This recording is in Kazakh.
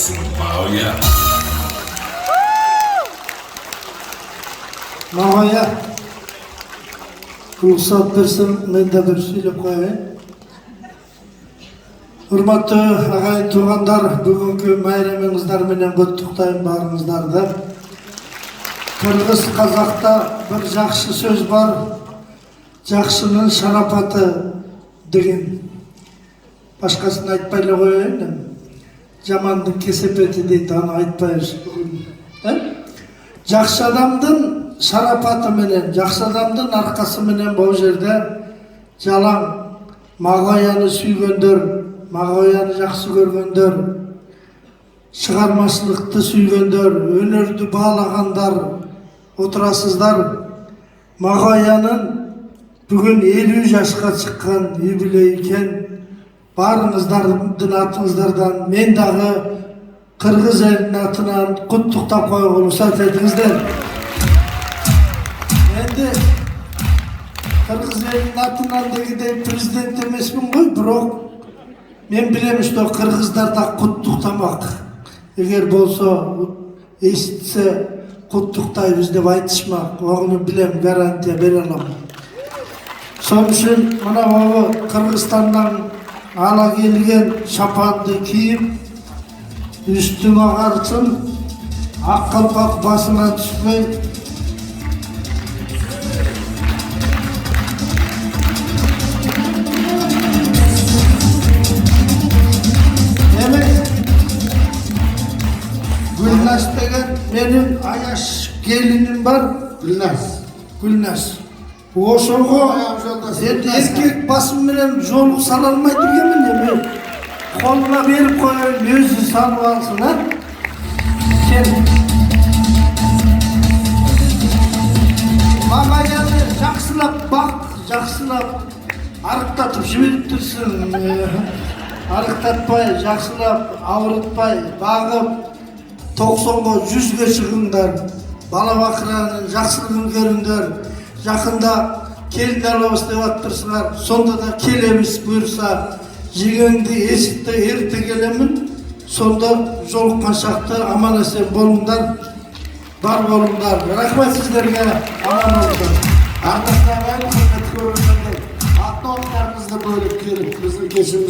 olsun Mağoya. Mağoya. Ruhsat bersin, men de bir söylep koyayım. Hurmatlı ağay tuğanдар, bugünkü bayramыңızдар менен құттықтаймын барыңыздарды. Кыргыз казакта bir жақсы сөз бар, жақсының шарапаты деген. Башкасын айтпай эле коеюн. Жамандын кесепети дейт, аны айтпайбыз бүгүн. Жақсы адамдын шарапаты менен, жақсы адамдын аркасы менен бул жерде жалаң Мағояны сүйгөндөр, Мағояны жақсы көргөндөр, шығармашылыкты сүйгөндөр, өнөрдү баалагандар отурасыздар. Мағоянын бүгүн 50 жашка чыккан юбилей экен. Барыңыздардын атыңыздардан мен дагы кыргыз элинин атынан куттуктап койгула уруксат этиңиздер. Энди кыргыз элинин атынан дегендей президент эмесмин ғой, бирок мен билем, что кыргыздар да куттуктамак. Эгер болсо, эситсе куттуктайбыз деп айтышмак. Ону билем, гарантия бере алам. Сонун үчүн мына могу Кыргызстандан ала келген шапанды кийип, үстүң агарсын, ак калпак басына түшпөй, Gülnaz деген менин аяш келиним бар. Gülnaz. Ошого эркек басым менен жолук сала алмай жүргөнмүн. Мен колуна берип коеюн, өзү салып алсын, а? Сен Мағояны жакшылап бак, жакшылап арыктатып жибериптирсиң. Арыктатпай, жакшылап, ауыртпай, багып 90-га 100-ге чыгыңдар. Бала бакыранын жакшылыгын көрүңдөр. Жақында келін алабыз деп аттырсыңар, сонда да келеміз бұйырса, жегенді есікті ерте келемін, сонда жолыққан шақты аман есен болыңдар, бар болыңдар. Рахмет сіздерге, аман болыңдар. Ардақтағай, құрметті көрермендер, ата-аналарымызды бөліп келіп, біздің кешіміз